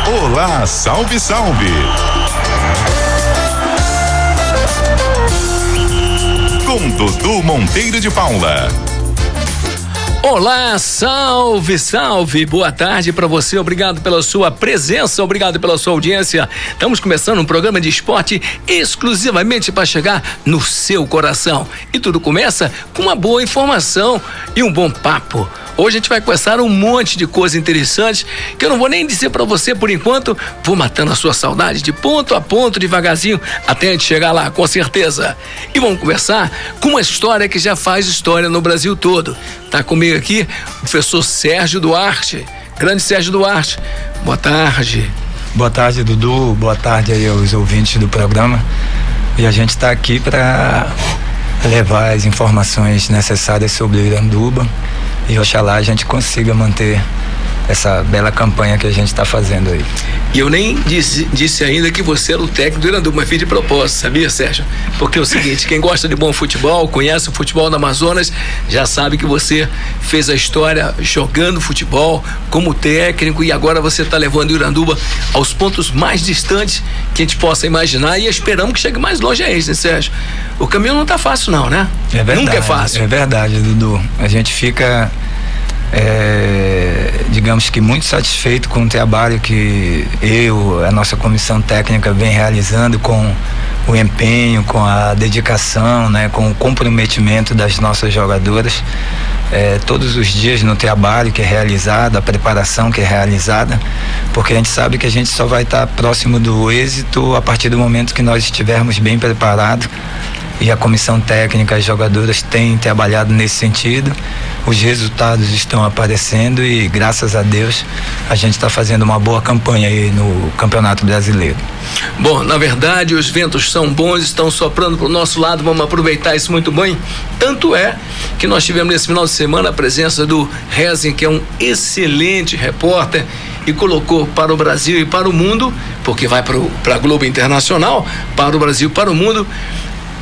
Olá, salve, salve! Com Dudu Monteiro de Paula. Olá, salve, salve, boa tarde para você, obrigado pela sua presença, obrigado pela sua audiência. Estamos começando um programa de esporte exclusivamente para chegar no seu coração. E tudo começa com uma boa informação e um bom papo. Hoje a gente vai conversar um monte de coisa interessante que eu não vou nem dizer para você por enquanto, vou matando a sua saudade de ponto a ponto, devagarzinho, até a gente chegar lá, com certeza. E vamos conversar com uma história que já faz história no Brasil todo. Tá comigo aqui o professor Sérgio Duarte, grande Sérgio Duarte. Boa tarde. Boa tarde, Dudu, boa tarde aí aos ouvintes do programa. E a gente está aqui para levar as informações necessárias sobre o Iranduba. E oxalá a gente consiga manter essa bela campanha que a gente está fazendo aí. E eu nem disse ainda que você era o técnico do Iranduba, mas fiz de propósito, sabia, Sérgio? Porque é o seguinte, quem gosta de bom futebol, conhece o futebol do Amazonas, já sabe que você fez a história jogando futebol como técnico e agora você está levando o Iranduba aos pontos mais distantes que a gente possa imaginar e esperamos que chegue mais longe a eles, né, Sérgio? O caminho não está fácil não, né? É verdade. Nunca é fácil. É verdade, Dudu. A gente fica... digamos que muito satisfeito com o trabalho que a nossa comissão técnica vem realizando, com o empenho, com a dedicação, né, com o comprometimento das nossas jogadoras, todos os dias no trabalho que é realizado, a preparação que é realizada, porque a gente sabe que a gente só vai estar próximo do êxito a partir do momento que nós estivermos bem preparados. E a comissão técnica, as jogadoras têm trabalhado nesse sentido, os resultados estão aparecendo e graças a Deus a gente está fazendo uma boa campanha aí no Campeonato Brasileiro. Bom, na verdade os ventos são bons, estão soprando para o nosso lado, vamos aproveitar isso muito bem. Tanto é que nós tivemos nesse final de semana a presença do Rezin, que é um excelente repórter e colocou para o Brasil e para o mundo, porque vai para a Globo Internacional, para o Brasil e para o mundo,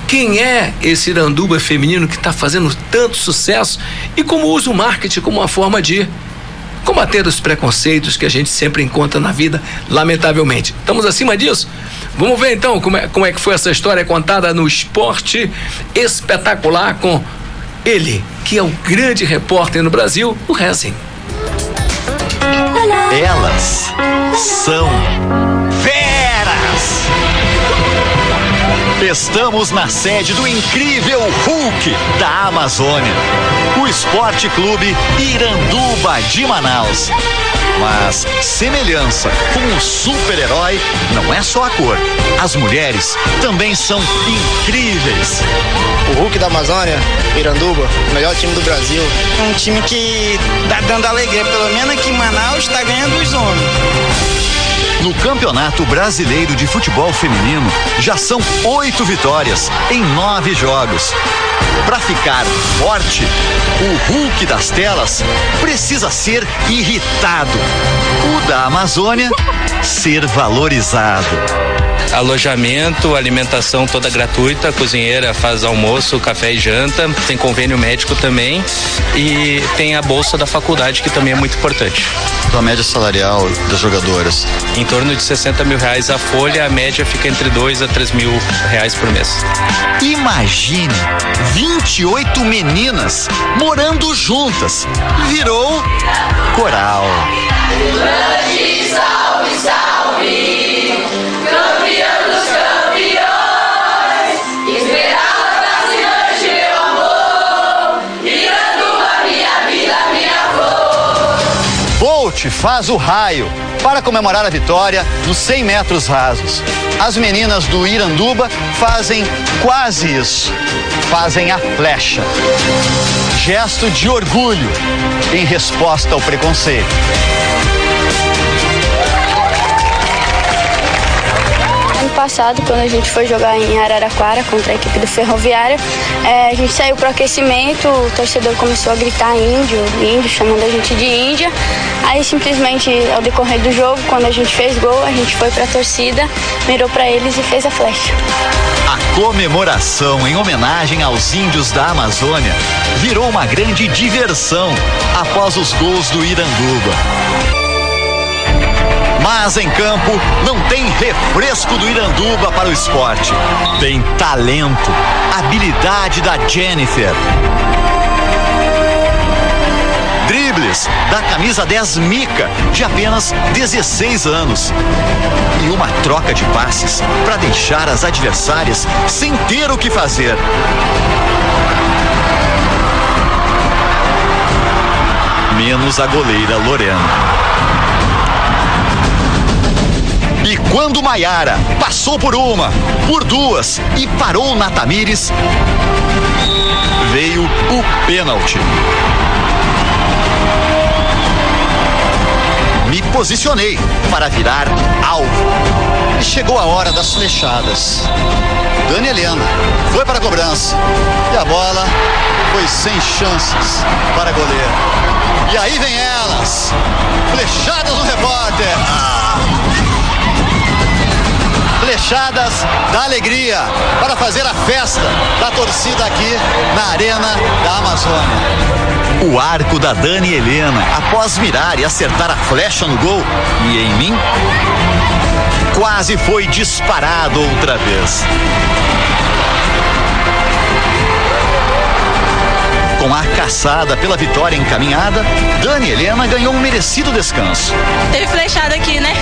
quem é esse Iranduba feminino que está fazendo tanto sucesso e como usa o marketing como uma forma de combater os preconceitos que a gente sempre encontra na vida, lamentavelmente. Estamos acima disso? Vamos ver então como é que foi essa história contada no Esporte Espetacular com ele, que é o grande repórter no Brasil, o Rezin. Elas são feras! Estamos na sede do incrível Hulk da Amazônia, o Esporte Clube Iranduba de Manaus. Mas semelhança com o super-herói não é só a cor. As mulheres também são incríveis. O Hulk da Amazônia, Iranduba, o melhor time do Brasil. É um time que tá dando alegria, pelo menos aqui em Manaus está ganhando os homens. No Campeonato Brasileiro de Futebol Feminino, já são 8 vitórias em 9 jogos. Para ficar forte, o Hulk das telas precisa ser irritado. O da Amazônia, ser valorizado. Alojamento, alimentação toda gratuita, a cozinheira faz almoço, café e janta, tem convênio médico também e tem a bolsa da faculdade, que também é muito importante. A média salarial das jogadoras? Em torno de R$60 mil a folha, a média fica entre R$2 a R$3 mil por mês. Imagine 28 meninas morando juntas. Virou coral. Grande salve, salve, campeão dos campeões, Esmeralda, brilhante meu amor, Iranduba, minha vida, minha flor. Bolt faz o raio para comemorar a vitória nos 100 metros rasos. As meninas do Iranduba fazem quase isso. Fazem a flecha. Gesto de orgulho em resposta ao preconceito. Ano passado, quando a gente foi jogar em Araraquara contra a equipe do Ferroviária, a gente saiu pro aquecimento, o torcedor começou a gritar índio, chamando a gente de Índia. Aí simplesmente, ao decorrer do jogo, quando a gente fez gol, a gente foi pra torcida, mirou pra eles e fez a flecha. A comemoração em homenagem aos índios da Amazônia virou uma grande diversão após os gols do Iranduba. Mas em campo não tem refresco do Iranduba para o esporte. Tem talento, habilidade da Jennifer. Dribles da camisa 10 Mica, de apenas 16 anos. E uma troca de passes para deixar as adversárias sem ter o que fazer. Menos a goleira Lorena. E quando Maiara passou por uma, por duas e parou na Tamires, veio o pênalti. Me posicionei para virar alvo. E chegou a hora das flechadas. Dani Helena foi para a cobrança. E a bola foi sem chances para a goleira. E aí vem elas. Flechadas no repórter. Flechadas da alegria para fazer a festa da torcida aqui na Arena da Amazônia. O arco da Dani Helena, após mirar e acertar a flecha no gol, e em mim, quase foi disparado outra vez. Com a caçada pela vitória encaminhada, Dani Helena ganhou um merecido descanso. Teve flechada aqui, né?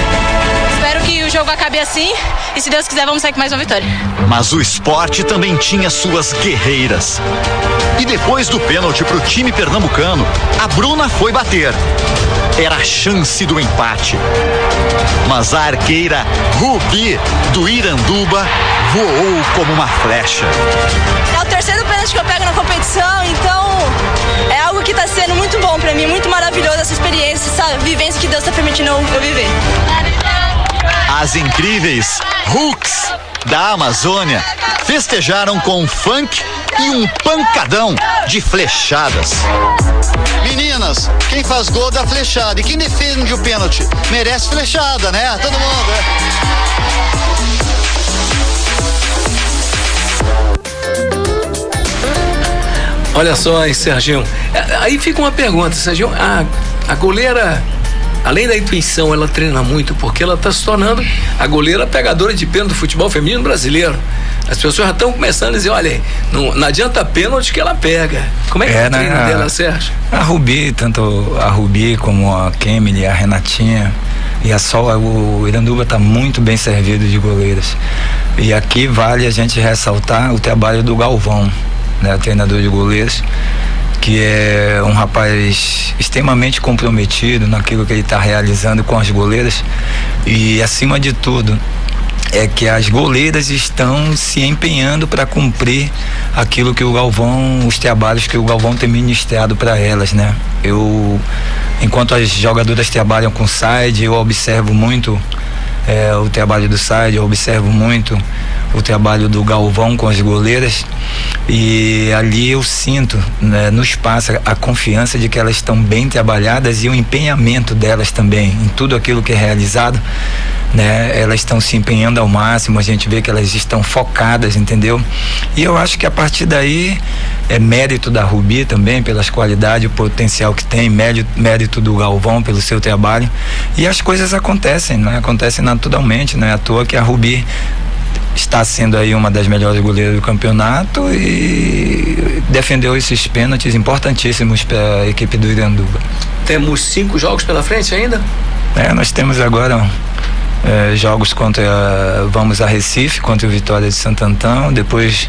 Espero que o jogo acabe assim e, se Deus quiser, vamos sair com mais uma vitória. Mas o esporte também tinha suas guerreiras. E depois do pênalti pro time pernambucano, a Bruna foi bater. Era a chance do empate. Mas a arqueira Rubi do Iranduba voou como uma flecha. É o terceiro pênalti que eu pego na competição, então é algo que está sendo muito bom para mim, muito maravilhoso essa experiência, essa vivência que Deus está permitindo eu viver. As incríveis Hooks da Amazônia festejaram com funk e um pancadão de flechadas. Meninas, quem faz gol dá flechada e quem defende o pênalti merece flechada, né? Todo mundo, né? Olha só, hein, Serginho. Aí fica uma pergunta, Serginho. A goleira, além da intuição, ela treina muito porque ela está se tornando a goleira pegadora de pênalti do futebol feminino brasileiro. As pessoas já estão começando a dizer, olha, não adianta pênalti que ela pega. Como é que é o treino dela, Sérgio? A Rubi, tanto a Rubi como a Kemily, a Renatinha e a Sol, o Iranduba está muito bem servido de goleiras. E aqui vale a gente ressaltar o trabalho do Galvão, né, treinador de goleiros, que é um rapaz extremamente comprometido naquilo que ele está realizando com as goleiras, e acima de tudo é que as goleiras estão se empenhando para cumprir aquilo que o Galvão, os trabalhos que o Galvão tem ministrado para elas, né? Enquanto as jogadoras trabalham com side, eu observo muito o trabalho do side, eu observo muito o trabalho do Galvão com as goleiras, e ali eu sinto, né, nos passa a confiança de que elas estão bem trabalhadas e o empenhamento delas também em tudo aquilo que é realizado, né? Elas estão se empenhando ao máximo, a gente vê que elas estão focadas, entendeu? E eu acho que a partir daí é mérito da Rubi também pelas qualidades, o potencial que tem, mérito do Galvão pelo seu trabalho, e as coisas acontecem, né? Acontecem naturalmente, não é à toa que a Rubi está sendo aí uma das melhores goleiras do campeonato e defendeu esses pênaltis importantíssimos para a equipe do Iranduba. Temos 5 jogos pela frente ainda? Nós temos agora jogos vamos a Recife contra o Vitória de Santo Antão, depois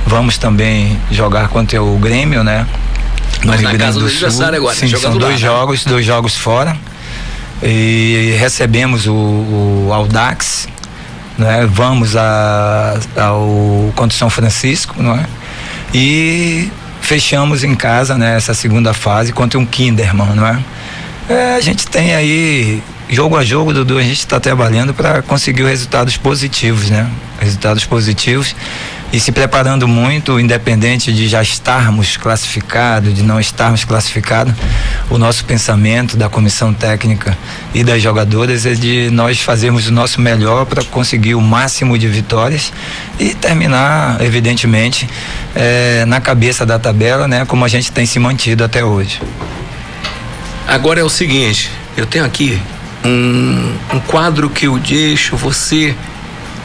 vamos também jogar contra o Grêmio, né? Mas na casa do adversário agora. Sim, são dois jogos fora, e recebemos o Audax, né? Vamos ao contra São Francisco, não é? E fechamos em casa, né, essa segunda fase contra um Kinderman, não é? A gente tem aí jogo a jogo, Dudu, a gente está trabalhando para conseguir resultados positivos, né? Resultados positivos, e se preparando muito, independente de já estarmos classificados, de não estarmos classificados. O nosso pensamento da comissão técnica e das jogadoras é de nós fazermos o nosso melhor para conseguir o máximo de vitórias e terminar, evidentemente, na cabeça da tabela, né? Como a gente tem se mantido até hoje. Agora é o seguinte, eu tenho aqui um quadro que eu deixo você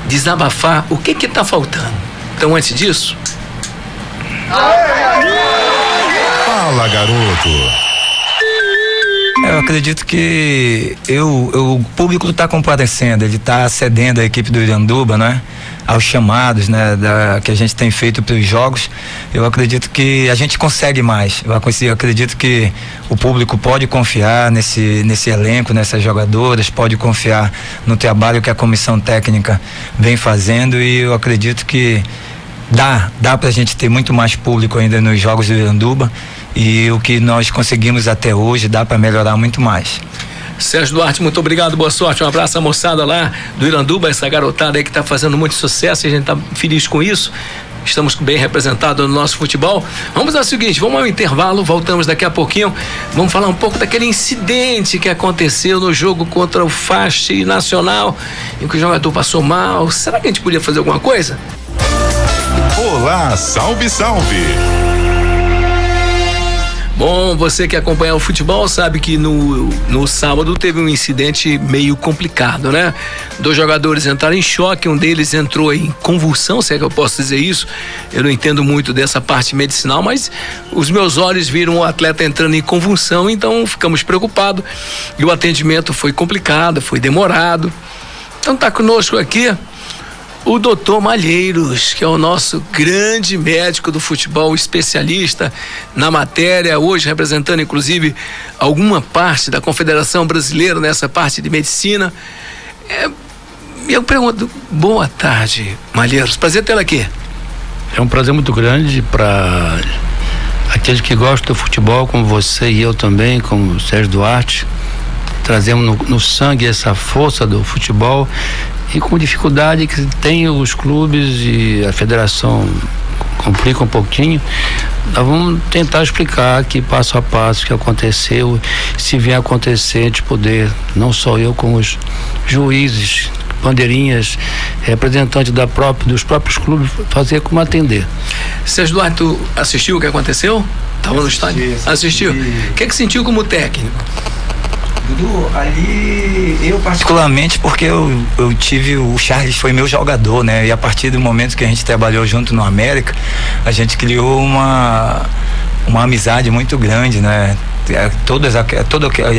desabafar o que está faltando. Então, antes disso... Fala, garoto. Eu acredito que o público está comparecendo, ele está cedendo à equipe do Iranduba, né? Aos chamados, né? Que a gente tem feito para os jogos. Eu acredito que a gente consegue mais. Eu acredito que o público pode confiar nesse elenco, nessas jogadoras, pode confiar no trabalho que a comissão técnica vem fazendo, e eu acredito que dá pra gente ter muito mais público ainda nos jogos do Iranduba, e o que nós conseguimos até hoje dá para melhorar muito mais. Sérgio Duarte, muito obrigado, boa sorte, um abraço à moçada lá do Iranduba, essa garotada aí que está fazendo muito sucesso, e a gente está feliz com isso. Estamos bem representados no nosso futebol. Vamos ao seguinte, vamos ao intervalo, voltamos daqui a pouquinho. Vamos falar um pouco daquele incidente que aconteceu no jogo contra o Fast Nacional, em que o jogador passou mal. Será que a gente podia fazer alguma coisa? Olá, salve, salve! Bom, você que acompanha o futebol sabe que no sábado teve um incidente meio complicado, né? 2 jogadores entraram em choque, um deles entrou em convulsão, se é que eu posso dizer isso. Eu não entendo muito dessa parte medicinal, mas os meus olhos viram o atleta entrando em convulsão, então ficamos preocupados. E o atendimento foi complicado, foi demorado. Então tá conosco aqui o doutor Malheiros, que é o nosso grande médico do futebol, especialista na matéria, hoje representando inclusive alguma parte da Confederação Brasileira nessa parte de medicina. Eu pergunto, boa tarde, Malheiros, prazer tê-lo aqui. É um prazer muito grande para aqueles que gostam do futebol, como você e eu também, como o Sérgio Duarte. Trazemos no sangue essa força do futebol, e com dificuldade que tem os clubes e a federação complica um pouquinho, nós vamos tentar explicar aqui passo a passo o que aconteceu, se vier acontecer, de poder, não só eu, como os juízes, bandeirinhas, representantes dos próprios clubes, fazer como atender. Sérgio Duarte, tu assistiu o que aconteceu? Estava no estádio? Assistiu? O que sentiu como técnico? Dudu, ali eu particularmente, porque eu tive, o Charles foi meu jogador, né? E a partir do momento que a gente trabalhou junto no América, a gente criou uma amizade muito grande, né? Todo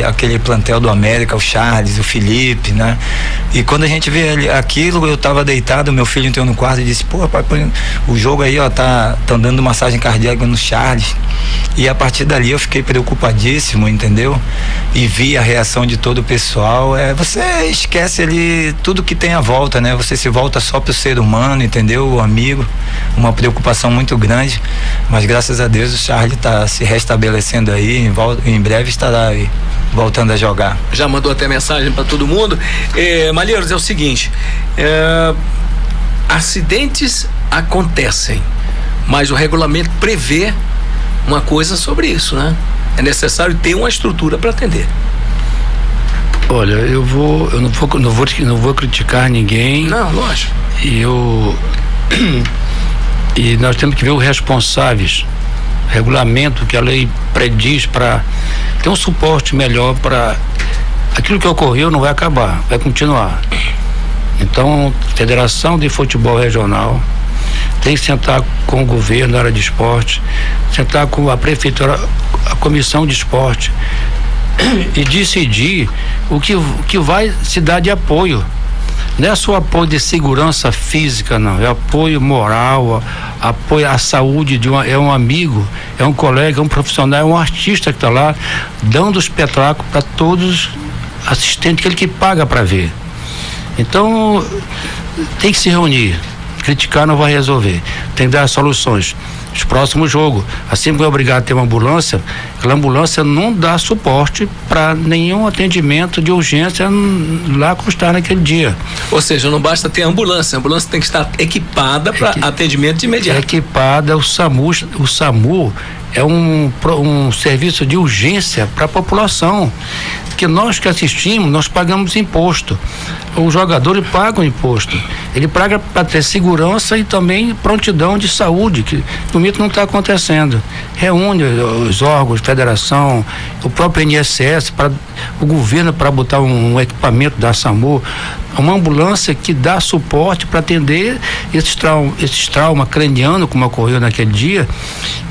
aquele plantel do América, o Charles, o Felipe, né? E quando a gente vê aquilo, eu tava deitado, meu filho entrou no quarto e disse, pô, pai, o jogo aí, ó, tá dando massagem cardíaca no Charles. E a partir dali eu fiquei preocupadíssimo, entendeu? E vi a reação de todo o pessoal. Você esquece ali tudo que tem à volta, né? Você se volta só pro ser humano, entendeu? O amigo, uma preocupação muito grande, mas graças a Deus o Charles tá se restabelecendo aí, em breve estará aí voltando a jogar. Já mandou até mensagem para todo mundo. Malheiros, é o seguinte, acidentes acontecem, mas o regulamento prevê uma coisa sobre isso, né? É necessário ter uma estrutura para atender. Olha, eu não vou criticar ninguém. Não, lógico. E nós temos que ver os responsáveis, regulamento que a lei prediz, para ter um suporte melhor para aquilo que ocorreu. Não vai acabar, vai continuar. Então, Federação de Futebol Regional tem que sentar com o governo na área de esporte, sentar com a prefeitura, a comissão de esporte, e decidir o que vai se dar de apoio. Não é só apoio de segurança física, não, é apoio moral, apoio à saúde é um amigo, é um colega, é um profissional, é um artista que está lá dando espetáculo para todos os assistentes, aquele que paga para ver. Então tem que se reunir. Criticar não vai resolver, tem que dar soluções. Os próximos jogos, assim como é obrigado a ter uma ambulância, aquela ambulância não dá suporte para nenhum atendimento de urgência lá constar naquele dia. Ou seja, não basta ter ambulância, a ambulância tem que estar equipada para atendimento de imediato. Equipada, o SAMU é um serviço de urgência para a população. Porque nós que assistimos, nós pagamos imposto. O jogador ele paga o imposto. Ele paga para ter segurança e também prontidão de saúde, que no momento não está acontecendo. Reúne os órgãos, federação, o próprio INSS, o governo para botar um equipamento da SAMU, uma ambulância que dá suporte para atender esses trauma craniano, como ocorreu naquele dia,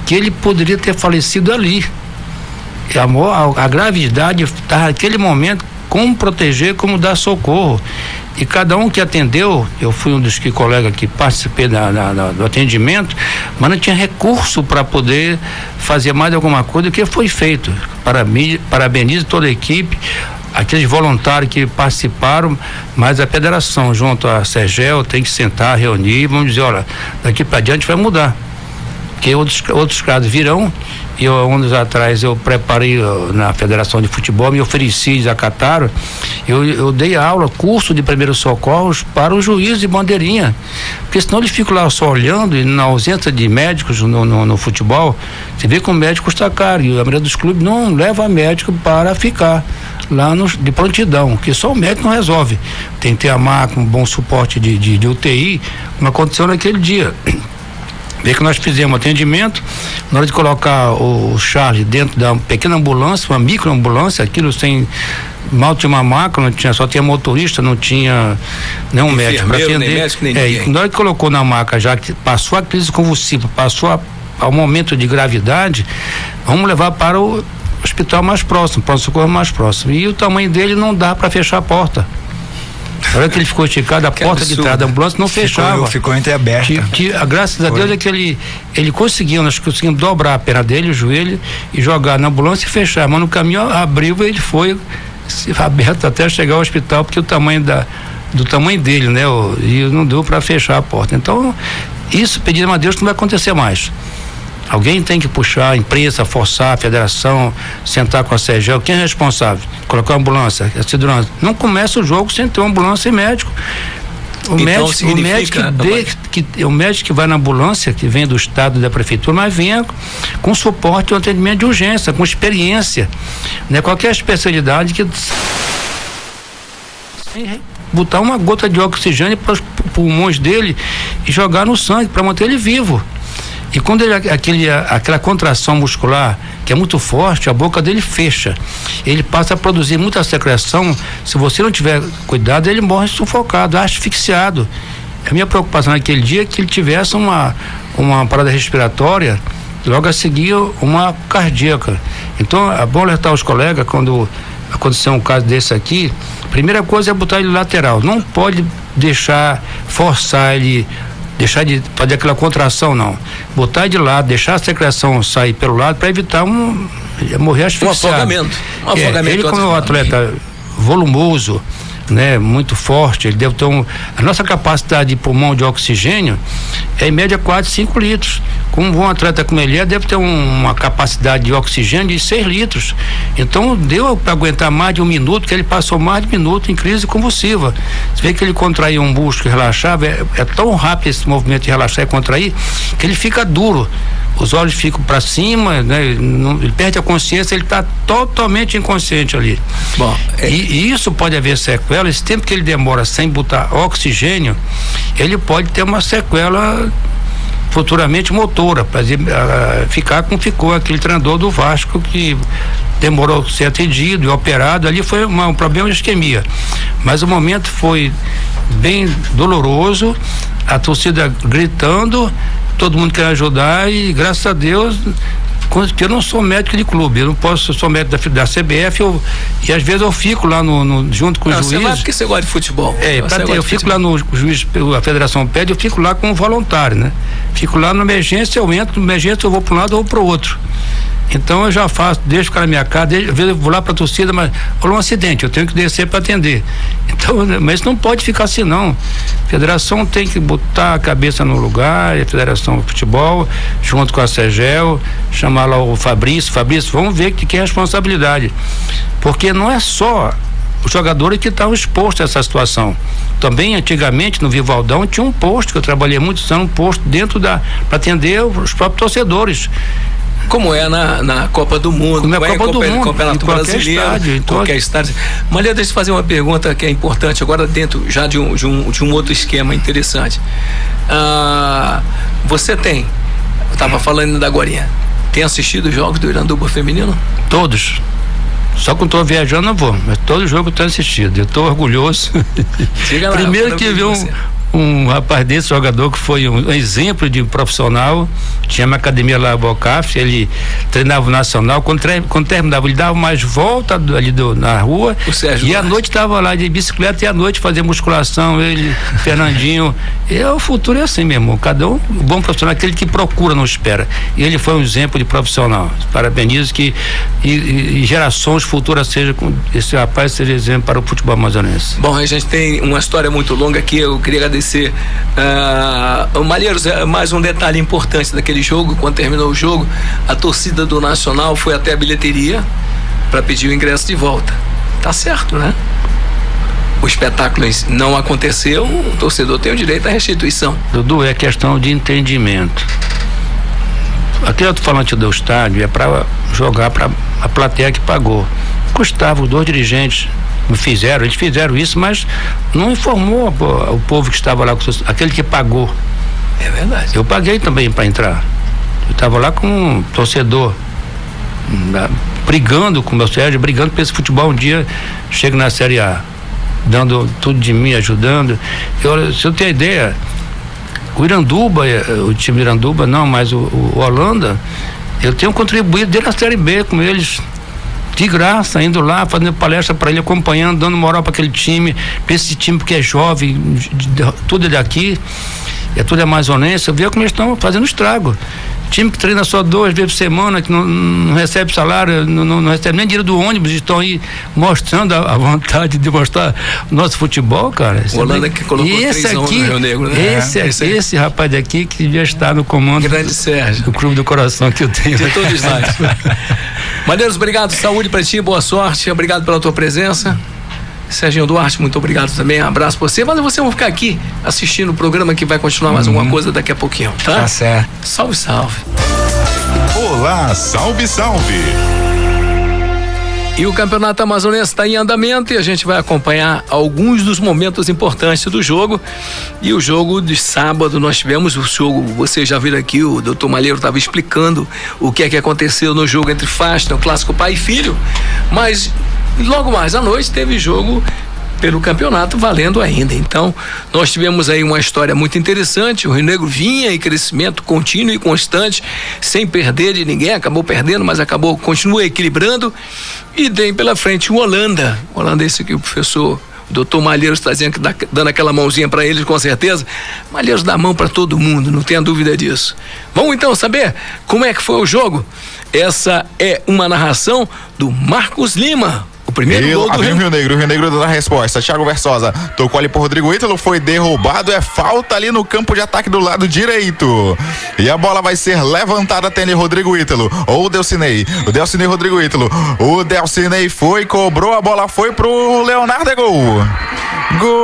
que ele poderia ter falecido ali. A gravidade está naquele momento, como proteger, como dar socorro. E cada um que atendeu, eu fui um dos colegas que participei do atendimento, mas não tinha recurso para poder fazer mais alguma coisa do que foi feito. Parabenizo toda a equipe, aqueles voluntários que participaram, mas a federação, junto à Sergel, tem que sentar, reunir, vamos dizer, olha, daqui para diante vai mudar. Porque outros casos virão. E anos atrás eu preparei na Federação de Futebol, me ofereci, eles acataram, eu dei aula, curso de primeiros socorros para o juiz de bandeirinha, porque senão eles ficam lá só olhando, e na ausência de médicos no futebol, você vê que o médico está caro, e a maioria dos clubes não leva médico para ficar lá de prontidão, que só o médico não resolve. Tem que ter a maca, um bom suporte de UTI, como aconteceu naquele dia. Vê que nós fizemos atendimento, na hora de colocar o Charles dentro da pequena ambulância, uma microambulância, aquilo sem, mal tinha uma maca, só tinha motorista, não tinha nenhum médico para atender. Nem médico, nem ninguém. Na hora que colocou na maca, já que passou a crise convulsiva, passou ao momento de gravidade, vamos levar para o hospital mais próximo, para o socorro mais próximo. E o tamanho dele não dá para fechar a porta. Na hora que ele ficou esticado, a porta de trás da ambulância não fechava. Ficou entreaberta. Graças a Deus é que ele conseguiu, nós conseguimos dobrar a perna dele, o joelho, e jogar na ambulância e fechar. Mas no caminho abriu e ele foi aberto até chegar ao hospital, porque do tamanho dele, né? E não deu para fechar a porta. Então, isso, pedindo a Deus, não vai acontecer mais. Alguém tem que puxar a imprensa, forçar a federação, sentar com a Sergel. Quem é responsável? Colocar a ambulância, a segurança. Não começa o jogo sem ter uma ambulância e médico. O médico que vai na ambulância, que vem do estado da prefeitura, mas venha com suporte e um atendimento de urgência, com experiência, né? Qualquer especialidade que botar uma gota de oxigênio para os pulmões dele e jogar no sangue para manter ele vivo. E quando aquela contração muscular, que é muito forte, a boca dele fecha. Ele passa a produzir muita secreção. Se você não tiver cuidado, ele morre sufocado, asfixiado. A minha preocupação naquele dia é que ele tivesse uma parada respiratória, logo a seguir uma cardíaca. Então, é bom alertar os colegas, quando acontecer um caso desse aqui, a primeira coisa é botar ele lateral. Não pode forçar ele, deixar de fazer aquela contração, não. Botar de lado, deixar a secreção sair pelo lado para evitar morrer asfixiado. Um afogamento. Ele, como é um atleta volumoso, né, muito forte, ele deve ter a nossa capacidade de pulmão de oxigênio é em média 4-5 litros. Como um bom atleta como ele deve ter uma capacidade de oxigênio de 6 litros. Então deu para aguentar mais de 1 minuto, que ele passou mais de 1 minuto em crise convulsiva. Você vê que ele contraía um músculo e relaxava, é tão rápido esse movimento de relaxar e contrair, que ele fica duro. Os olhos ficam para cima, né? Ele perde a consciência, ele está totalmente inconsciente ali. Bom, e isso pode haver sequela. Esse tempo que ele demora sem botar oxigênio, ele pode ter uma sequela futuramente motora, para ficar como ficou aquele treinador do Vasco, que demorou a ser atendido e operado. Ali foi um problema de isquemia, mas o momento foi bem doloroso, a torcida gritando, todo mundo quer ajudar, e graças a Deus, porque eu não sou médico de clube, eu não posso, sou médico da CBF, e às vezes eu fico lá junto com o juiz. Você vai porque você gosta de futebol. Eu fico lá no juiz, a federação pede, eu fico lá como voluntário, né? Fico lá na emergência, eu entro, na emergência eu vou para um lado ou para o outro. Então eu já faço, deixo ficar na minha casa, às vezes eu vou lá para a torcida, mas rolou um acidente, eu tenho que descer para atender. Então, mas não pode ficar assim, não. A federação tem que botar a cabeça no lugar, a Federação de Futebol, junto com a Sergel, chamar lá o Fabrício, vamos ver que é responsabilidade. Porque não é só os jogadores que estavam expostos a essa situação. Também, antigamente, no Vivaldão, tinha um posto, que eu trabalhei muitos anos, um posto dentro para atender os próprios torcedores. Como é na Copa do Mundo, na Copa do Mundo, Campeonato Brasileiro, qualquer estádio. Maria, deixa eu fazer uma pergunta que é importante agora dentro já de um outro esquema interessante. Você eu estava falando da Gorinha, tem assistido os jogos do Iranduba feminino? Todos. Só quando estou viajando não vou, mas todo jogo eu tenho assistido. Eu estou orgulhoso. Diga lá, primeiro que vi um rapaz desse jogador que foi um exemplo de profissional, tinha uma academia lá, Bocaf, ele treinava o Nacional, quando terminava, ele dava mais volta ali na rua, e à noite estava lá de bicicleta, e à noite fazia musculação, ele, Fernandinho, o futuro é assim mesmo, cada um, o bom profissional é aquele que procura, não espera, e ele foi um exemplo de profissional. Parabenizo que e gerações futuras esse rapaz seja exemplo para o futebol amazonense. Bom, a gente tem uma história muito longa aqui, eu queria agradecer Malheiros, mais um detalhe importante daquele jogo. Quando terminou o jogo, a torcida do Nacional foi até a bilheteria para pedir o ingresso de volta. Tá certo, né? O espetáculo não aconteceu, o torcedor tem o direito à restituição. Dudu, é questão de entendimento. Aquele alto-falante do estádio é para jogar para a plateia que pagou. Custava, os dois dirigentes eles fizeram isso, mas não informou o povo que estava lá, aquele que pagou. É verdade. Eu paguei também para entrar. Eu estava lá com um torcedor, brigando com o meu Sérgio, brigando para esse futebol um dia chegue na Série A, dando tudo de mim, ajudando. Se eu tenho ideia, o Iranduba, o time Iranduba, não, mas o Holanda, eu tenho contribuído desde a Série B com eles, de graça, indo lá, fazendo palestra para ele, acompanhando, dando moral para aquele time, para esse time que é jovem, tudo é daqui, tudo é amazonense. Eu vejo como eles estão fazendo estrago. Time que treina só 2 vezes por semana, que não recebe salário, não recebe nem dinheiro do ônibus, estão aí mostrando a vontade de mostrar o nosso futebol, cara. O Holanda que colocou 3 anos no Rio Negro, né? Esse rapaz daqui que devia estar no comando grande Sérgio, do clube do coração que eu tenho. De todos nós. Malheiros, obrigado, saúde pra ti, boa sorte, obrigado pela tua presença. Serginho Duarte, muito obrigado também, um abraço pra você. Mas você vai ficar aqui assistindo o programa que vai continuar mais alguma coisa daqui a pouquinho, tá? Tá certo. Salve, salve. Olá, salve, salve. E o Campeonato Amazonense está em andamento e a gente vai acompanhar alguns dos momentos importantes do jogo. E o jogo de sábado, nós tivemos o jogo, vocês já viram aqui, o doutor Malheiro estava explicando o que é que aconteceu no jogo entre Fasta, o clássico pai e filho, mas logo mais à noite teve jogo pelo campeonato valendo ainda. Então, nós tivemos aí uma história muito interessante. O Rio Negro vinha em crescimento contínuo e constante, sem perder de ninguém, acabou perdendo, mas continua equilibrando. E tem pela frente o Holanda. O Holanda, esse que o professor doutor Malheiros está dizendo, que dando aquela mãozinha para eles, com certeza. Malheiros dá mão para todo mundo, não tenha dúvida disso. Vamos então saber como é que foi o jogo? Essa é uma narração do Marcos Lima. O primeiro gol do Rio Negro. O Rio Negro dando a resposta. Thiago Versosa tocou ali por Rodrigo Ítalo, foi derrubado, é falta ali no campo de ataque do lado direito. E a bola vai ser levantada até Rodrigo Ítalo, ou o Delcinei. Rodrigo Ítalo. O Delcinei foi, cobrou, a bola foi pro Leonardo, é gol. Gol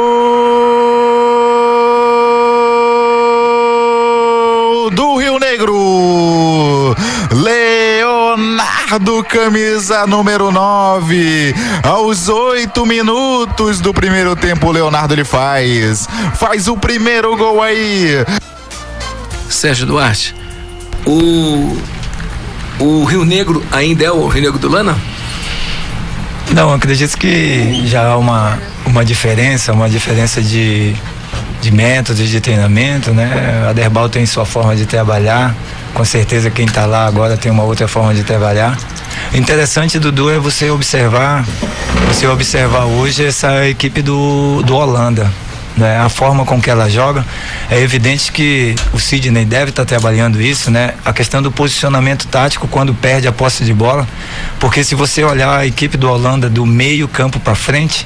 do Rio Negro. Leonardo, camisa número 9. Aos 8 minutos do primeiro tempo, o Leonardo ele faz o primeiro gol aí. Sérgio Duarte, o Rio Negro ainda é o Rio Negro do Lana? Não, acredito que já há uma diferença de métodos de treinamento, né? A Derbal tem sua forma de trabalhar, com certeza quem está lá agora tem uma outra forma de trabalhar. O interessante, Dudu, é você observar hoje essa equipe do Holanda, né? A forma com que ela joga, é evidente que o Sidney deve estar trabalhando isso, né? A questão do posicionamento tático quando perde a posse de bola, porque se você olhar a equipe do Holanda do meio campo para frente,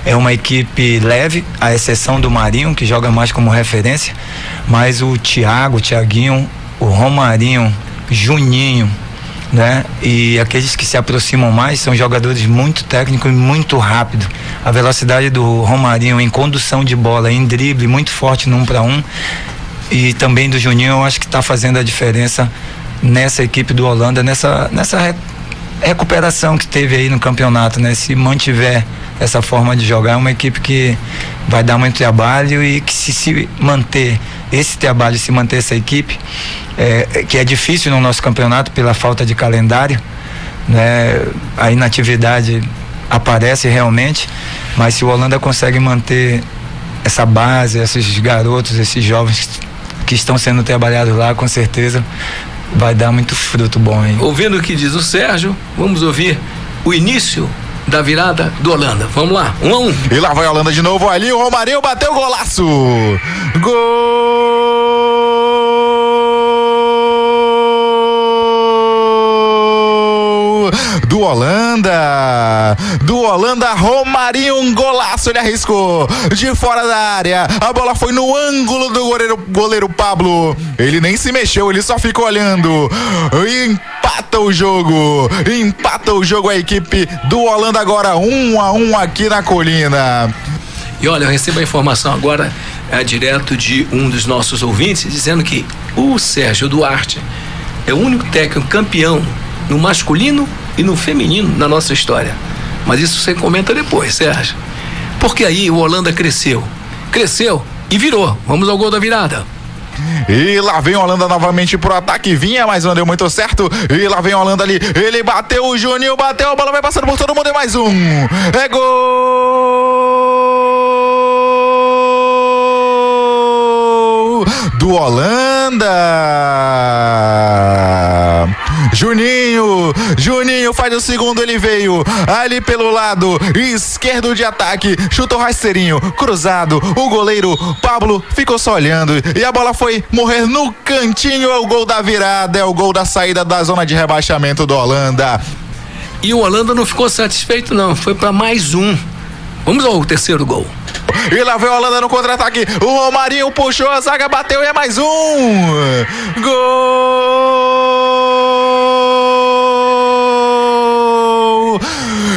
é uma equipe leve, à exceção do Marinho, que joga mais como referência, mas o Thiaguinho, o Romarinho, Juninho, né? E aqueles que se aproximam mais são jogadores muito técnicos e muito rápidos. A velocidade do Romarinho em condução de bola, em drible, muito forte no 1 para 1, e também do Juninho, eu acho que está fazendo a diferença nessa equipe do Holanda, nessa recuperação que teve aí no campeonato, né? Se mantiver essa forma de jogar, é uma equipe que vai dar muito trabalho e que se manter esse trabalho, se manter essa equipe, que é difícil no nosso campeonato pela falta de calendário, né? A inatividade aparece realmente, mas se o Holanda consegue manter essa base, esses garotos, esses jovens que estão sendo trabalhados lá, com certeza vai dar muito fruto bom aí. Ouvindo o que diz o Sérgio, vamos ouvir o início da virada do Holanda. Vamos lá, 1-1. E lá vai a Holanda de novo ali, o Romarinho bateu o golaço. Gol do Holanda, Romarinho, um golaço, ele arriscou de fora da área, a bola foi no ângulo do goleiro Pablo, ele nem se mexeu, ele só ficou olhando, e empata o jogo a equipe do Holanda agora, 1-1 aqui na Colina. E olha, eu recebo a informação agora direto de um dos nossos ouvintes, dizendo que o Sérgio Duarte é o único técnico campeão no masculino e no feminino na nossa história. Mas isso você comenta depois, Sérgio. Porque aí o Holanda cresceu e virou. Vamos ao gol da virada. E lá vem a Holanda novamente pro ataque, vinha, mas não deu muito certo. E lá vem a Holanda ali, ele bateu, o Juninho bateu, a bola vai passando por todo mundo, é mais um. É gol do Holanda. Juninho faz o segundo, ele veio ali pelo lado esquerdo de ataque, chutou rasteirinho, cruzado, o goleiro Pablo ficou só olhando e a bola foi morrer no cantinho, é o gol da virada, é o gol da saída da zona de rebaixamento do Holanda. E o Holanda não ficou satisfeito não, foi para mais um. Vamos ao terceiro gol. E lá vem a Holanda no contra-ataque, o Romarinho puxou, a zaga bateu e é mais um. Gol!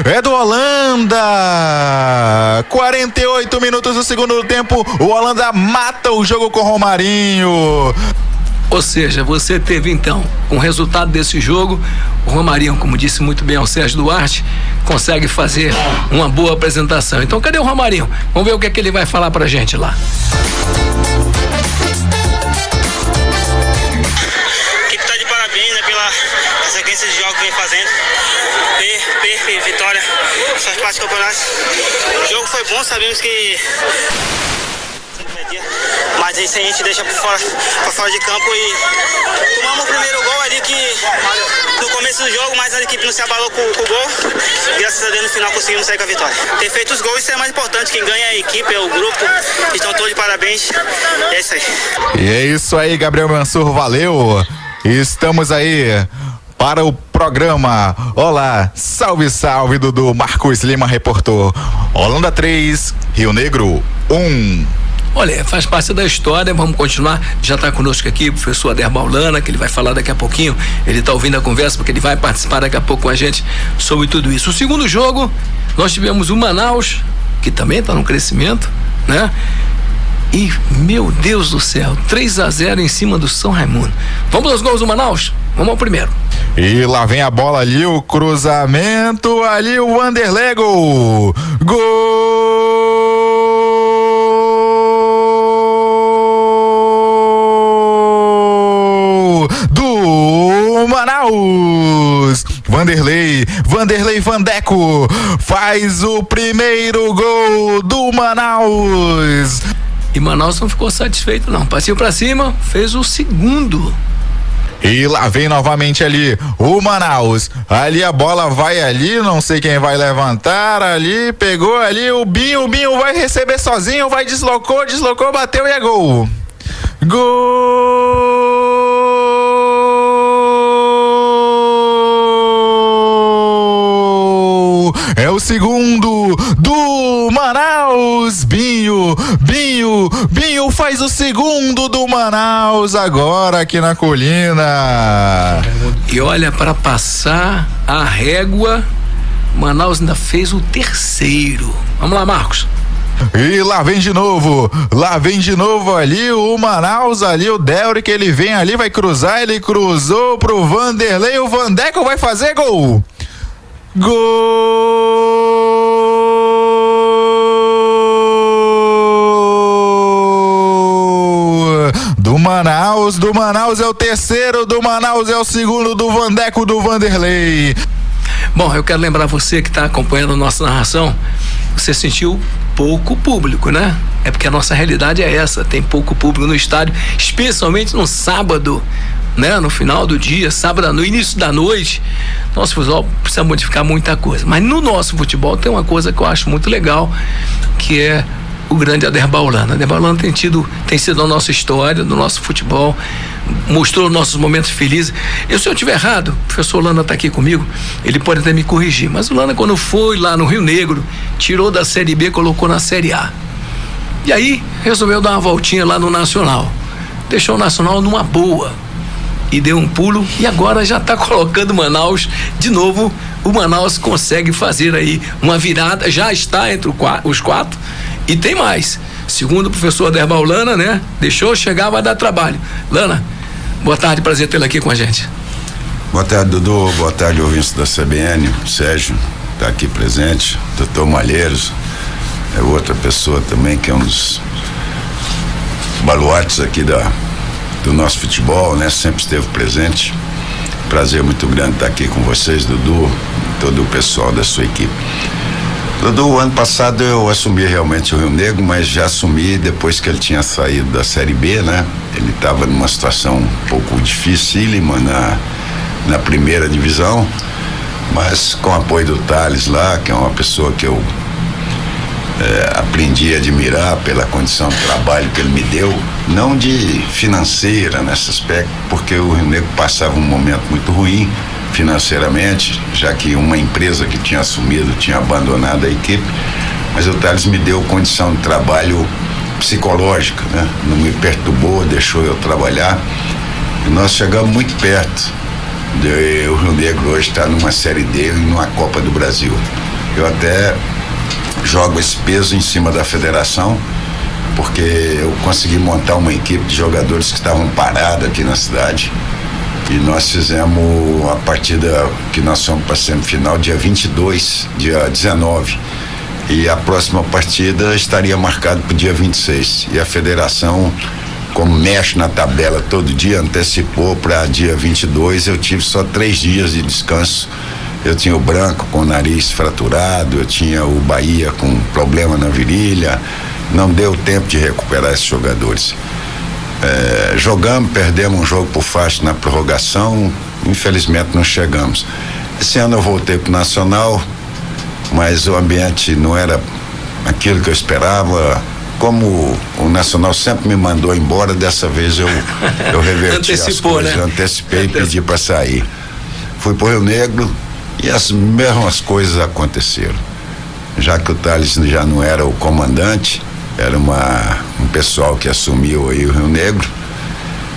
É do Holanda! 48 minutos do segundo tempo, o Holanda mata o jogo com o Romarinho. Ou seja, você teve então, com o resultado desse jogo, o Romarinho, como disse muito bem ao Sérgio Duarte, consegue fazer uma boa apresentação. Então cadê o Romarinho? Vamos ver o que é que ele vai falar pra gente lá. A equipe tá de parabéns, né, pela sequência de jogos que vem fazendo. Vitória, faz parte do campeonato. O jogo foi bom, sabemos que mas isso a gente deixa pra fora de campo e tomamos o primeiro gol ali que no começo do jogo, mas a equipe não se abalou com o gol. Graças a Deus no final conseguimos sair com a vitória. Ter feito os gols, isso é mais importante, quem ganha é a equipe, é o grupo, estão todos de parabéns, é isso aí. E é isso aí, Gabriel Mansur, valeu, estamos aí para o programa. Olá, salve, salve, Dudu. Marcos Lima reportou. Holanda 3, Rio Negro 1. Olha, faz parte da história, vamos continuar. Já está conosco aqui o professor Ader Maulana, que ele vai falar daqui a pouquinho. Ele está ouvindo a conversa porque ele vai participar daqui a pouco com a gente sobre tudo isso. O segundo jogo, nós tivemos o Manaus, que também está no crescimento, né? E, meu Deus do céu, 3-0 em cima do São Raimundo. Vamos aos gols do Manaus? Vamos ao primeiro. E lá vem a bola ali, o cruzamento, ali o Wanderlei, gol! Gol do Manaus! Vanderlei Vandeco faz o primeiro gol do Manaus. E Manaus não ficou satisfeito não, partiu pra cima, fez o segundo. E lá vem novamente ali o Manaus, ali a bola vai ali, não sei quem vai levantar ali, pegou ali o Binho vai receber sozinho, vai deslocou, bateu e é gol. Gol! É o segundo do Manaus, Binho faz o segundo do Manaus agora aqui na Colina. E olha, para passar a régua, Manaus ainda fez o terceiro. Vamos lá, Marcos. E lá vem de novo ali o Manaus, ali o Delric, ele vem ali, vai cruzar, ele cruzou pro Vanderlei, o Vandeco vai fazer gol. Do Manaus é o terceiro, do Manaus é o segundo, do Vandeco, do Vanderlei. Bom, eu quero lembrar você que está acompanhando a nossa narração, você sentiu pouco público, né? É porque a nossa realidade é essa, tem pouco público no estádio, especialmente no sábado, né? No final do dia, sábado, no início da noite. Nosso futebol precisa modificar muita coisa, mas no nosso futebol tem uma coisa que eu acho muito legal, que é o grande Aderbal Holanda. Aderbal Holanda tem sido a nossa história, do nosso futebol, mostrou nossos momentos felizes. Se eu estiver errado, o professor Holanda está aqui comigo, ele pode até me corrigir, mas o Holanda, quando foi lá no Rio Negro, tirou da Série B, colocou na Série A. E aí, resolveu dar uma voltinha lá no Nacional. Deixou o Nacional numa boa. E deu um pulo, e agora já está colocando Manaus de novo. O Manaus consegue fazer aí uma virada, já está entre os quatro, e tem mais. Segundo o professor Aderbal Lana, né? Deixou chegar, vai dar trabalho. Lana, boa tarde, prazer tê-lo aqui com a gente. Boa tarde, Dudu, boa tarde, ouvintes da CBN. O Sérgio está aqui presente, doutor Malheiros é outra pessoa também que é um dos baluartes aqui do nosso futebol, né? Sempre esteve presente. Prazer muito grande estar aqui com vocês, Dudu, e todo o pessoal da sua equipe. Dudu, ano passado eu assumi realmente o Rio Negro, mas já assumi depois que ele tinha saído da Série B, né? Ele estava numa situação um pouco dificílima na primeira divisão, mas com o apoio do Thales lá, que é uma pessoa que eu aprendi a admirar pela condição de trabalho que ele me deu, não de financeira nesse aspecto, porque o Rio Negro passava um momento muito ruim financeiramente, já que uma empresa que tinha assumido tinha abandonado a equipe, mas o Thales me deu condição de trabalho psicológica, né? Não me perturbou, deixou eu trabalhar, e nós chegamos muito perto de o Rio Negro hoje estar numa Série D e numa Copa do Brasil. Eu até jogo esse peso em cima da federação, porque eu consegui montar uma equipe de jogadores que estavam parados aqui na cidade, e nós fizemos a partida que nós fomos para a semifinal dia 22, dia 19, e a próxima partida estaria marcada para o dia 26, e a federação, como mexe na tabela todo dia, antecipou para dia 22. Eu tive só 3 dias de descanso. Eu tinha o Branco com o nariz fraturado, eu tinha o Bahia com problema na virilha, não deu tempo de recuperar esses jogadores. Jogamos, perdemos um jogo por faixa na prorrogação, infelizmente não chegamos. Esse ano eu voltei pro Nacional, mas o ambiente não era aquilo que eu esperava. Como o Nacional sempre me mandou embora, dessa vez eu reverti as coisas, né? Antecipei e pedi para sair. Fui pro Rio Negro e as mesmas coisas aconteceram. Já que o Thales já não era o comandante, era um pessoal que assumiu aí o Rio Negro.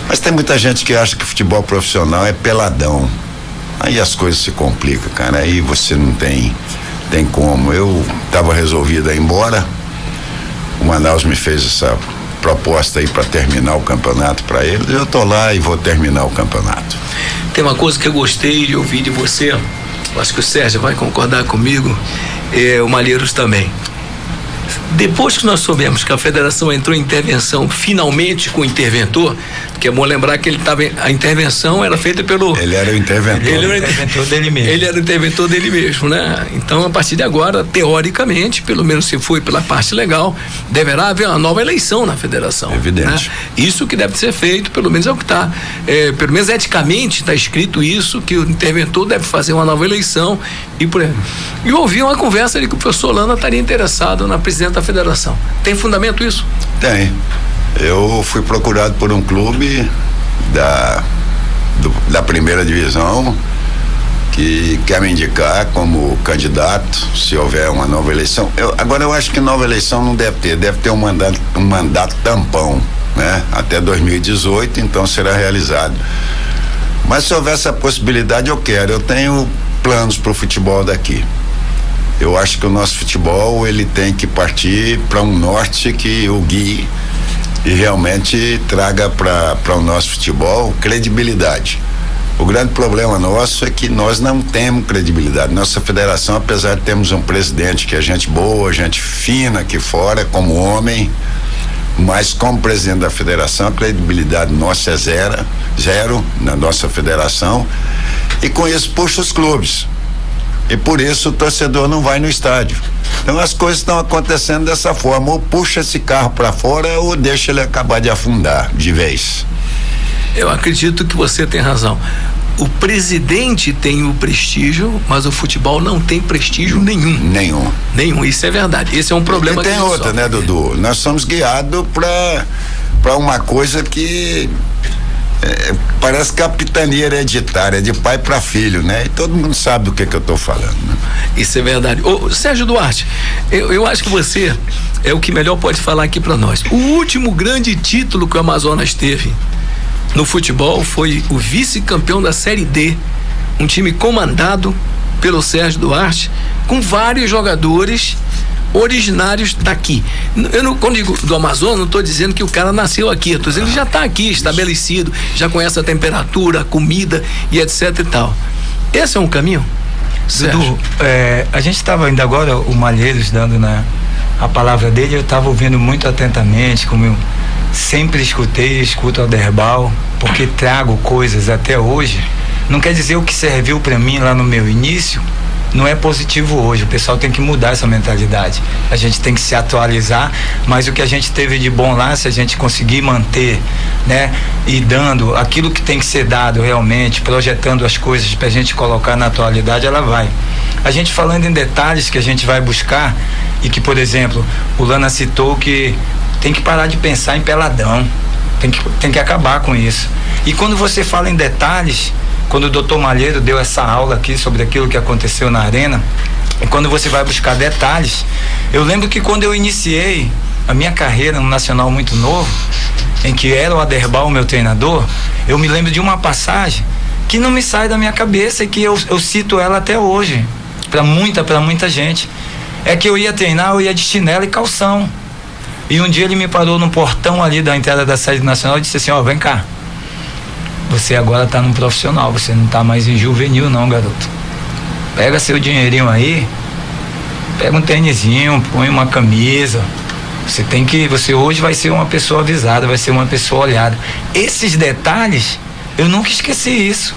Mas tem muita gente que acha que futebol profissional é peladão. Aí as coisas se complicam, cara. Aí você não tem como. Eu estava resolvido a ir embora. O Manaus me fez essa proposta aí para terminar o campeonato para eles. Eu tô lá e vou terminar o campeonato. Tem uma coisa que eu gostei de ouvir de você, acho que o Sérgio vai concordar comigo, o Malheiros também. Depois que nós soubemos que a federação entrou em intervenção, finalmente com o interventor, que é bom lembrar que a intervenção era feita pelo... Ele era o interventor. Ele era o interventor dele mesmo. Ele era o interventor dele mesmo, né? Então, a partir de agora, teoricamente, pelo menos se foi pela parte legal, deverá haver uma nova eleição na federação. Evidente. Né? Isso que deve ser feito, pelo menos é o que está, pelo menos eticamente está escrito isso, que o interventor deve fazer uma nova eleição e por aí. E eu ouvi uma conversa ali que o professor Holanda estaria interessado na presidente da federação. Tem fundamento isso? Tem. Eu fui procurado por um clube da primeira divisão que quer me indicar como candidato se houver uma nova eleição. Agora eu acho que nova eleição não deve ter um mandato tampão, né? Até 2018, então será realizado. Mas se houver essa possibilidade, eu quero. Eu tenho planos para o futebol daqui. Eu acho que o nosso futebol ele tem que partir para um norte que o guie e realmente traga para o nosso futebol credibilidade. O grande problema nosso é que nós não temos credibilidade. Nossa federação, apesar de termos um presidente que é gente boa, gente fina aqui fora, como homem, mas como presidente da federação, a credibilidade nossa é zero na nossa federação, e com isso puxa os clubes. E por isso o torcedor não vai no estádio. Então as coisas estão acontecendo dessa forma, ou puxa esse carro para fora ou deixa ele acabar de afundar de vez. Eu acredito que você tem razão. O presidente tem o prestígio, mas o futebol não tem prestígio nenhum. Nenhum, isso é verdade. Esse é um problema que tem outra, né, Dudu? Nós somos guiados para uma coisa que parece capitania hereditária, de pai para filho, né? E todo mundo sabe do que eu tô falando, né? Isso é verdade. Ô, Sérgio Duarte, eu acho que você é o que melhor pode falar aqui para nós. O último grande título que o Amazonas teve no futebol foi o vice-campeão da Série D, um time comandado pelo Sérgio Duarte, com vários jogadores originários daqui. Quando digo do Amazonas, não estou dizendo que o cara nasceu aqui, eu estou dizendo que já está aqui estabelecido, já conhece a temperatura, a comida e etc e tal. Esse é um caminho? Dudu, a gente estava ainda agora, o Malheiros dando a palavra dele, eu estava ouvindo muito atentamente, como eu sempre escuto o Aderbal, porque trago coisas até hoje. Não quer dizer o que serviu para mim lá no meu início não é positivo hoje. O pessoal tem que mudar essa mentalidade. A gente tem que se atualizar, mas o que a gente teve de bom lá, se a gente conseguir manter, né, e dando aquilo que tem que ser dado realmente, projetando as coisas pra gente colocar na atualidade, ela vai. A gente falando em detalhes que a gente vai buscar e que, por exemplo, o Lana citou que tem que parar de pensar em peladão, tem que acabar com isso. E quando você fala em detalhes, quando o Dr. Malheiro deu essa aula aqui sobre aquilo que aconteceu na arena, e quando você vai buscar detalhes, eu lembro que quando eu iniciei a minha carreira no Nacional muito novo, em que era o Aderbal o meu treinador, eu me lembro de uma passagem que não me sai da minha cabeça e que eu cito ela até hoje, para muita gente. É que eu ia treinar, eu ia de chinelo e calção. E um dia ele me parou no portão ali da entrada da sede nacional e disse assim: vem cá, você agora tá no profissional, você não tá mais em juvenil não, garoto. Pega seu dinheirinho aí, pega um tênisinho, põe uma camisa. Você hoje vai ser uma pessoa avisada, vai ser uma pessoa olhada. Esses detalhes, eu nunca esqueci isso,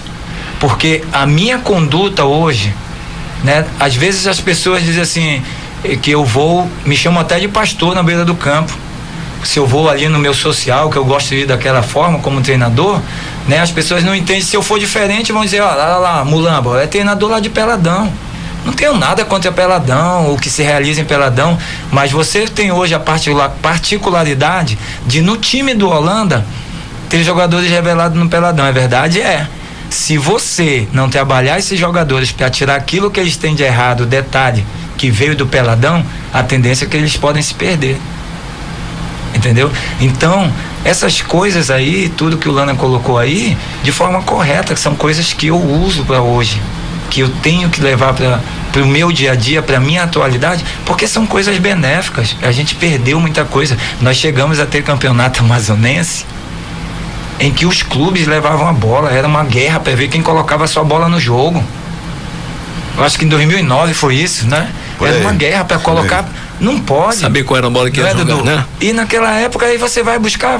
porque a minha conduta hoje, né? Às vezes as pessoas dizem assim, que eu vou, me chamam até de pastor na beira do campo. Se eu vou ali no meu social, que eu gosto de ir daquela forma como treinador, né? As pessoas não entendem. Se eu for diferente, vão dizer: lá, Mulamba, é treinador lá de Peladão. Não tenho nada contra Peladão, o que se realiza em Peladão, mas você tem hoje a particularidade de, no time do Holanda, ter jogadores revelados no Peladão. É verdade? É. Se você não trabalhar esses jogadores para tirar aquilo que eles têm de errado, detalhe, que veio do Peladão, a tendência é que eles podem se perder. Entendeu? Então, essas coisas aí, tudo que o Lana colocou aí, de forma correta, que são coisas que eu uso para hoje, que eu tenho que levar para o meu dia a dia, para minha atualidade, porque são coisas benéficas. A gente perdeu muita coisa. Nós chegamos a ter campeonato amazonense em que os clubes levavam a bola, era uma guerra para ver quem colocava a sua bola no jogo. Eu acho que em 2009 foi isso, né? Era uma guerra para colocar. Não pode. Saber qual era a bola que ia jogar, né? E naquela época aí você vai buscar.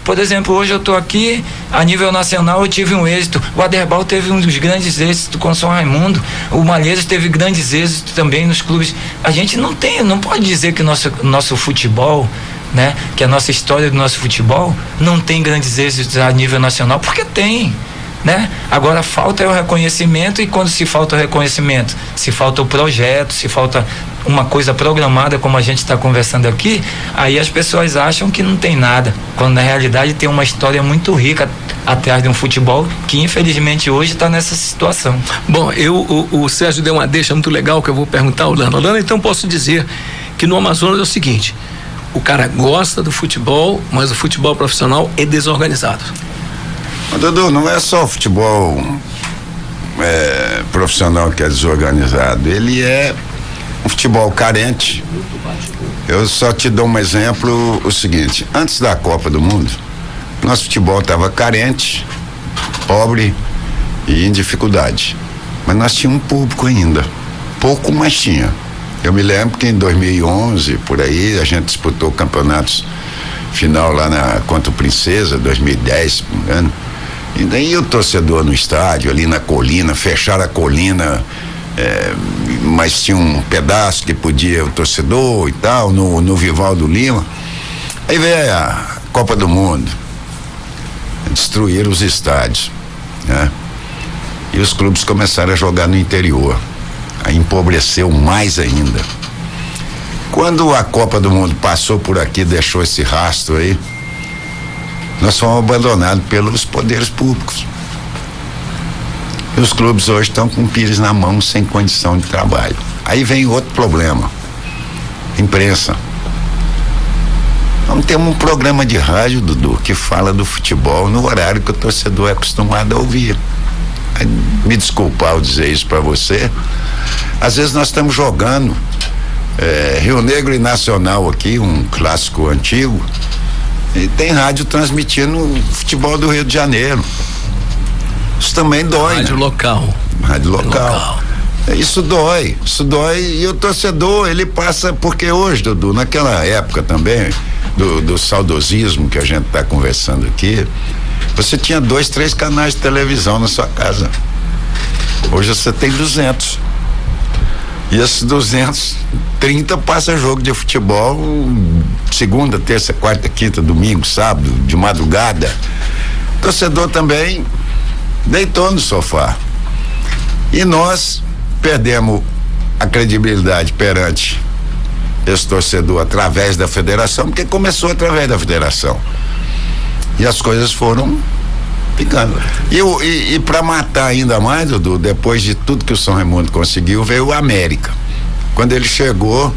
Por exemplo, hoje eu tô aqui, a nível nacional eu tive um êxito. O Aderbal teve um dos grandes êxitos com o São Raimundo. O Malheiros teve grandes êxitos também nos clubes. A gente não pode dizer que nosso futebol, né? Que a nossa história do nosso futebol não tem grandes êxitos a nível nacional, porque tem. Né? Agora falta o reconhecimento, e quando se falta o reconhecimento, se falta o projeto, se falta uma coisa programada, como a gente está conversando aqui, aí as pessoas acham que não tem nada, quando na realidade tem uma história muito rica atrás de um futebol que infelizmente hoje está nessa situação. Bom, o Sérgio deu uma deixa muito legal que eu vou perguntar ao Lana. Então posso dizer que no Amazonas é o seguinte: o cara gosta do futebol, mas o futebol profissional é desorganizado. Mas, Dudu, não é só o futebol profissional que é desorganizado, ele é um futebol carente. Eu só te dou um exemplo, o seguinte: antes da Copa do Mundo, nosso futebol estava carente, pobre e em dificuldade. Mas nós tínhamos um público ainda, pouco, mas tinha. Eu me lembro que em 2011, por aí, a gente disputou campeonatos final lá contra o Princesa, 2010, se não me engano. E daí o torcedor no estádio, ali na colina, fecharam a colina, mas tinha um pedaço que podia o torcedor e tal, no Vivaldo Lima. Aí veio a Copa do Mundo, destruíram os estádios, né? E os clubes começaram a jogar no interior, aí empobreceu mais ainda. Quando a Copa do Mundo passou por aqui, deixou esse rastro aí, nós fomos abandonados pelos poderes públicos. E os clubes hoje estão com o pires na mão, sem condição de trabalho. Aí vem outro problema: imprensa. Nós temos um programa de rádio, Dudu, que fala do futebol no horário que o torcedor é acostumado a ouvir. Aí, me desculpa ao dizer isso para você, às vezes nós estamos jogando Rio Negro e Nacional aqui, um clássico antigo, e tem rádio transmitindo o futebol do Rio de Janeiro. Isso também dói, rádio, né? Rádio local. Isso dói, e o torcedor, ele passa, porque hoje, Dudu, naquela época também, do saudosismo que a gente está conversando aqui, você tinha 2, 3 canais de televisão na sua casa. Hoje você tem 200. E esses 230 passa jogo de futebol segunda, terça, quarta, quinta, domingo, sábado, de madrugada. O torcedor também deitou no sofá. E nós perdemos a credibilidade perante esse torcedor através da federação, porque começou através da federação. E as coisas foram ficando. E para matar ainda mais, Dudu, depois de tudo que o São Raimundo conseguiu, veio o América. Quando ele chegou,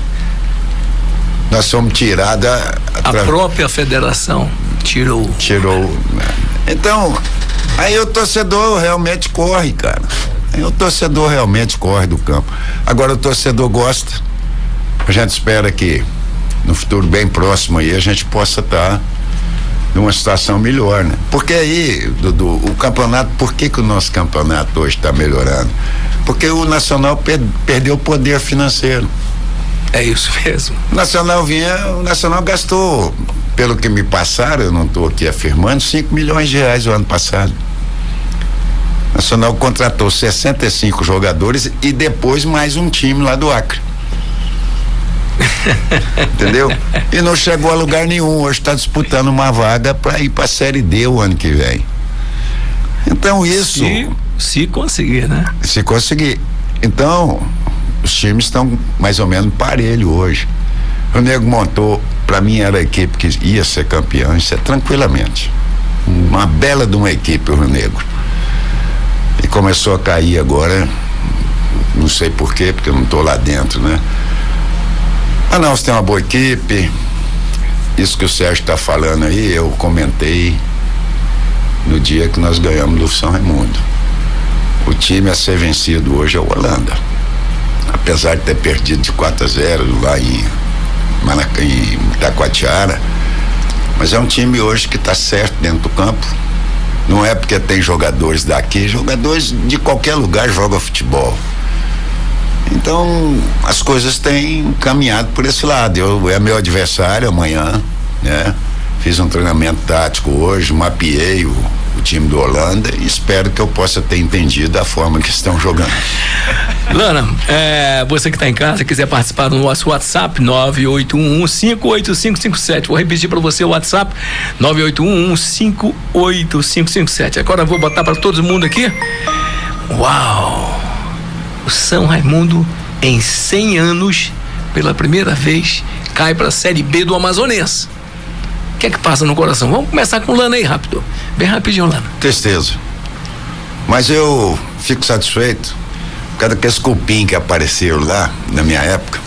nós fomos tirados. A própria federação tirou. Então, aí o torcedor realmente corre, cara. Aí o torcedor realmente corre do campo. Agora o torcedor gosta. A gente espera que no futuro bem próximo aí a gente possa estar numa situação melhor, né? Porque aí, Dudu, o campeonato, por que o nosso campeonato hoje está melhorando? Porque o Nacional perdeu o poder financeiro. É isso mesmo. O Nacional gastou, pelo que me passaram, eu não estou aqui afirmando, 5 milhões de reais o ano passado. O Nacional contratou 65 jogadores e depois mais um time lá do Acre. Entendeu? E não chegou a lugar nenhum. Hoje está disputando uma vaga para ir para a Série D o ano que vem. Então isso, se conseguir, né? Se conseguir. Então os times estão mais ou menos parelho hoje. O Nego montou, para mim era a equipe que ia ser campeão, isso é tranquilamente uma bela de uma equipe, o Rio Negro. E começou a cair agora, não sei porquê, porque eu não estou lá dentro, né? Não, você tem uma boa equipe. Isso que o Sérgio está falando aí, eu comentei no dia que nós ganhamos do São Raimundo. O time a ser vencido hoje é o Holanda. Apesar de ter perdido de 4-0 lá em Itacoatiara, mas é um time hoje que está certo dentro do campo. Não é porque tem jogadores daqui, jogadores de qualquer lugar jogam futebol. Então as coisas têm caminhado por esse lado. É meu adversário amanhã, né? Fiz um treinamento tático hoje, mapeei o time do Holanda e espero que eu possa ter entendido a forma que estão jogando. Lana, você que está em casa, quiser participar do nosso WhatsApp, 981158557. Vou repetir para você o WhatsApp, 981158557. Agora eu vou botar para todo mundo aqui. Uau! O São Raimundo, em 100 anos, pela primeira vez, cai para a Série B do Amazonense. O que é que passa no coração? Vamos começar com o Lana aí, rápido. Bem rapidinho, Lana. Tristeza. Mas eu fico satisfeito por causa daqueles cupim que apareceram lá, na minha época,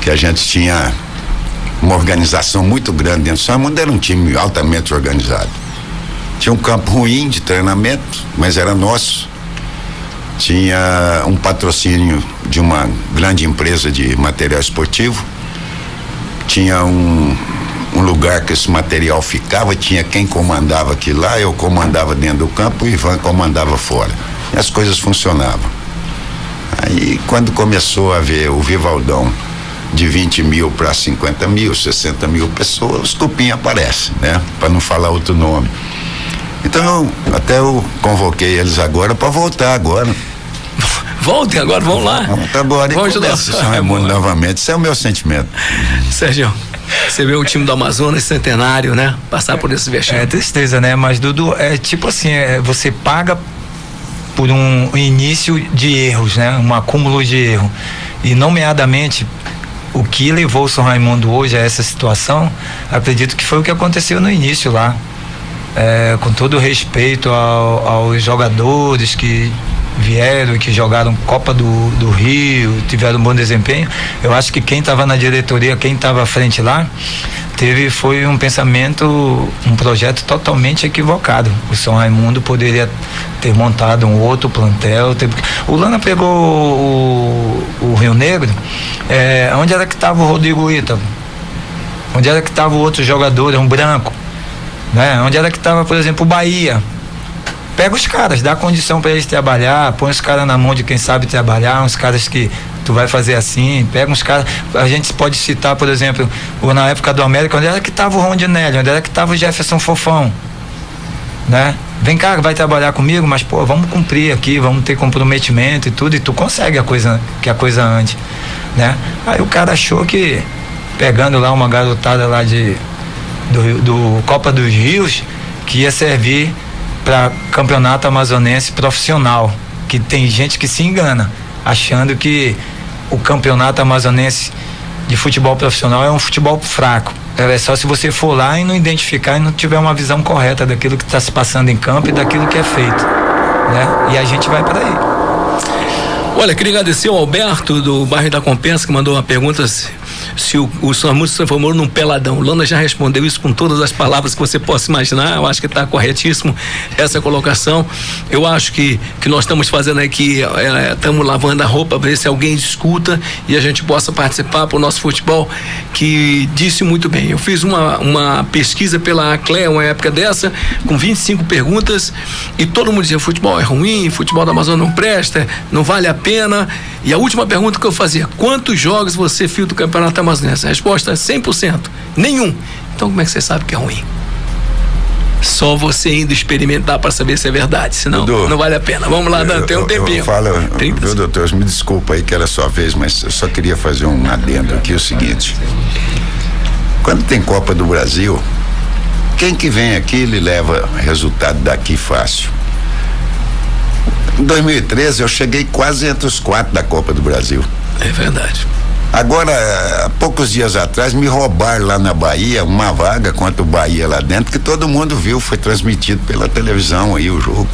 que a gente tinha uma organização muito grande dentro do São Raimundo, era um time altamente organizado. Tinha um campo ruim de treinamento, mas era nosso. tinha um patrocínio de uma grande empresa de material esportivo, tinha um lugar que esse material ficava, tinha quem comandava aquilo lá, eu comandava dentro do campo, o Ivan comandava fora. E as coisas funcionavam. Aí quando começou a ver o Vivaldão de 20 mil para 50 mil, 60 mil pessoas, os cupim aparecem, né? Para não falar outro nome. Então, até eu convoquei eles agora para voltar agora. Voltem agora, vamos lá. Vamos agora e começa São Raimundo novamente. Esse é o meu sentimento. Sérgio, você vê o time do Amazonas centenário, né? Passar por esse vexame. É tristeza, né? Mas, Dudu, é tipo assim, você paga por um início de erros, né? Um acúmulo de erro. E, nomeadamente, o que levou o São Raimundo hoje a essa situação, acredito que foi o que aconteceu no início lá. Com todo respeito aos jogadores que vieram e que jogaram Copa do Rio, tiveram um bom desempenho, eu acho que quem estava na diretoria, quem estava à frente lá, foi um pensamento, um projeto totalmente equivocado. O São Raimundo poderia ter montado um outro plantel. O Lana pegou o Rio Negro, onde era que estava o Rodrigo Ítalo? Onde era que estava o outro jogador, um branco? Né? Onde era que estava, por exemplo, o Bahia? Pega os caras, dá condição para eles trabalhar, põe os caras na mão de quem sabe trabalhar, uns caras que tu vai fazer assim, pega uns caras, a gente pode citar, por exemplo, na época do América, onde era que estava o Rondinelli, onde era que estava o Jefferson Fofão, né? Vem cá, vai trabalhar comigo, mas pô, vamos cumprir aqui, vamos ter comprometimento e tudo, e tu consegue a coisa ande, né? Aí o cara achou que, pegando lá uma garotada lá do Copa dos Rios, que ia servir para campeonato amazonense profissional, que tem gente que se engana achando que o campeonato amazonense de futebol profissional é um futebol fraco. É só se você for lá e não identificar e não tiver uma visão correta daquilo que está se passando em campo e daquilo que é feito, né? E a gente vai para aí. Olha, queria agradecer ao Alberto do bairro da Compensa, que mandou uma pergunta se o São Raimundo se transformou num peladão. Lana já respondeu isso com todas as palavras que você possa imaginar. Eu acho que está corretíssimo essa colocação. Eu acho que nós estamos fazendo aqui, estamos lavando a roupa para ver se alguém escuta e a gente possa participar para o nosso futebol, que disse muito bem. Eu fiz uma pesquisa pela ACLE, uma época dessa, com 25 perguntas, e todo mundo dizia: futebol é ruim, futebol da Amazônia não presta, não vale a pena. E a última pergunta que eu fazia: quantos jogos você viu do Campeonato Amazonense? A resposta é 100%. Nenhum. Então como é que você sabe que é ruim? Só você indo experimentar para saber se é verdade, senão Dudu, não vale a pena. Vamos lá, Dan, tem um tempinho. Viu, doutor, me desculpa aí que era a sua vez, mas eu só queria fazer um adendo aqui, o seguinte: quando tem Copa do Brasil, quem que vem aqui, ele leva resultado daqui fácil. Em 2013 eu cheguei quase entre os 4 da Copa do Brasil. É verdade. Agora, há poucos dias atrás, me roubaram lá na Bahia uma vaga contra o Bahia lá dentro, que todo mundo viu, foi transmitido pela televisão aí o jogo.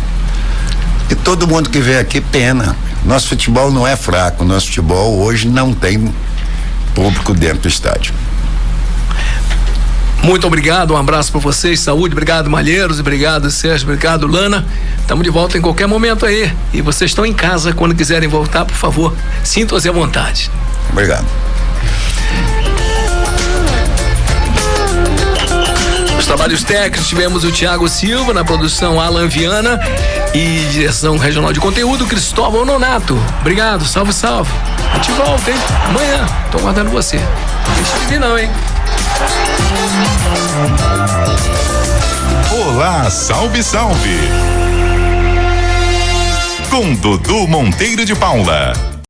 E todo mundo que vem aqui pena. Nosso futebol não é fraco, nosso futebol hoje não tem público dentro do estádio. Muito obrigado, um abraço para vocês, saúde, obrigado Malheiros, obrigado Sérgio, obrigado Lana. Estamos de volta em qualquer momento aí. E vocês estão em casa, quando quiserem voltar, por favor, sintam-se à vontade. Obrigado. Os trabalhos técnicos, tivemos o Thiago Silva, na produção Alan Viana e direção regional de conteúdo Cristóvão Nonato. Obrigado, salve, salve. A gente volta, hein? Amanhã, tô aguardando você. Não deixa de vir não, hein? Olá, salve, salve. Com Dudu Monteiro de Paula.